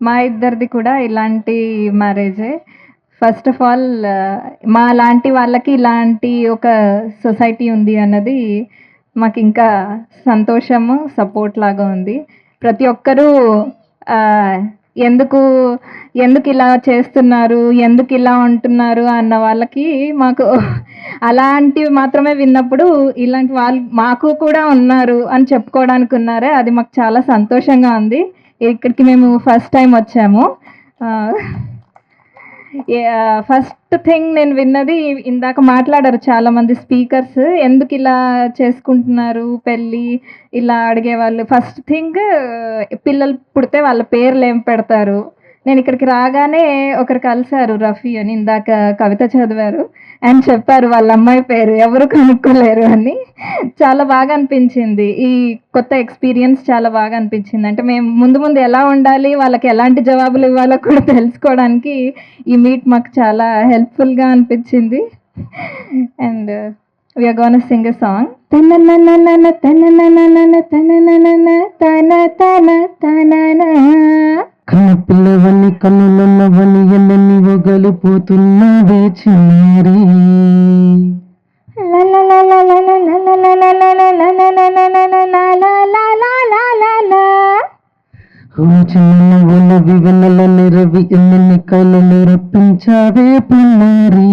మా ఇద్దరిది కూడా ఇలాంటి మ్యారేజే. ఫస్ట్ ఆఫ్ ఆల్ మా లాంటి వాళ్ళకి ఇలాంటి ఒక సొసైటీ ఉంది అన్నది మాకింకా సంతోషము, సపోర్ట్ లాగా ఉంది. ప్రతి ఒక్కరూ ఆహ్, ఎందుకు ఎందుకిలా చేస్తున్నారు? ఎందుకిలా ఉంటున్నారు? అన్న వాళ్ళకి మాకు అలాంటివి మాత్రమే విన్నప్పుడు ఇలాంటి వాళ్ళు మాకు కూడా ఉన్నారు అని చెప్పుకోవడానికి ఉన్నారే అది మాకు చాలా సంతోషంగా ఉంది. ఇక్కడికి మేము ఫస్ట్ టైమ్ వచ్చాము. ఆహ్, ఫస్ట్ థింగ్ నేను విన్నది ఇందాక మాట్లాడారు చాలామంది స్పీకర్స్. ఎందుకిలా చేసుకుంటున్నారు పెళ్లి? ఇలా అడిగేవాళ్ళు. ఫస్ట్ థింగ్ పిల్లలు పుడితే వాళ్ళ పేర్లేం పెడతారు? నేనిక్కడికి రాగానే ఒకరు కలిసారు రఫీ అని. ఇందాక కవిత చదివారు. ఆయన చెప్పారు వాళ్ళ అమ్మాయి పేరు. ఎవరు కనుక్కోలేరు అని. చాలా బాగా అనిపించింది. ఈ కొత్త ఎక్స్‌పీరియన్స్ చాలా బాగా అనిపించింది. అంటే మేము ముందు ముందు ఎలా ఉండాలి? వాళ్ళకి ఎలాంటి జవాబులు ఇవ్వాలో కూడా తెలుసుకోవడానికి ఈ మీట్ మాకు చాలా హెల్ప్‌ఫుల్‌గా అనిపించింది. And we are gonna sing a song. తననననన తననననన తనననన తన తన తననా కన్నపిల్లవని కన్నులున్నవని ఎన్నెన్ని వగలిపోతున్నవే చిన్నారి. ఓ చిన్న ఉలవి వెన్నెల నిరవి ఎన్నెన్ని కళ్ళను రప్పించావే పున్నారి.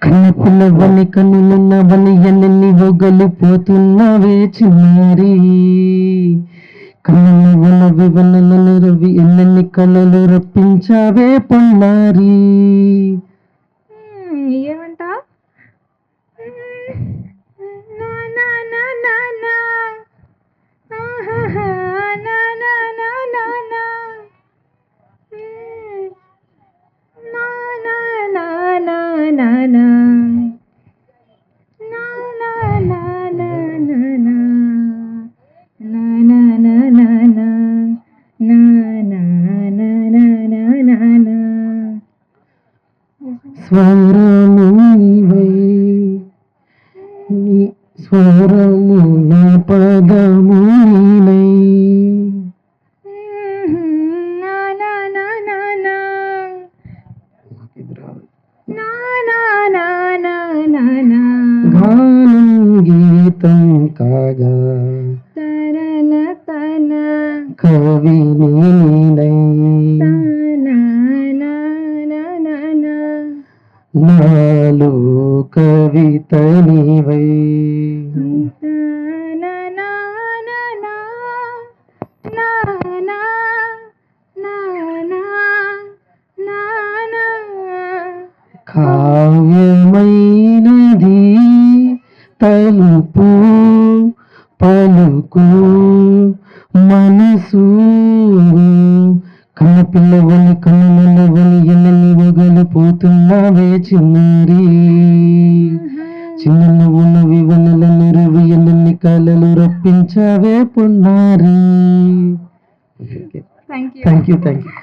కన్నపిల్లవని కన్నులున్నవని ఎన్నెన్ని వగలిపోతున్నవే చిన్నారి. కన్నుల ఉలవి వెన్నెల నిరవి ఎన్నెన్ని కళ్ళలు రప్పించావే పున్నారి. ఏమంట? స్వరము నీవై నీ స్వరము నా పదము నీవై. గానం గీతం కాగా కవి నీనై నాలో కవిత నీవై. కావ్యమైనది తలుపు పలుకు మనసు. కన్నపిల్లవని కన్నులున్నవని ఎన్నెన్ని వగలిపోతున్నావే చిన్నారి. చిన్న నువ్వున్నవి వనల నిరువి ఎన్నెన్ని కళలు రప్పించావే పున్నారి. Thank you. Thank you.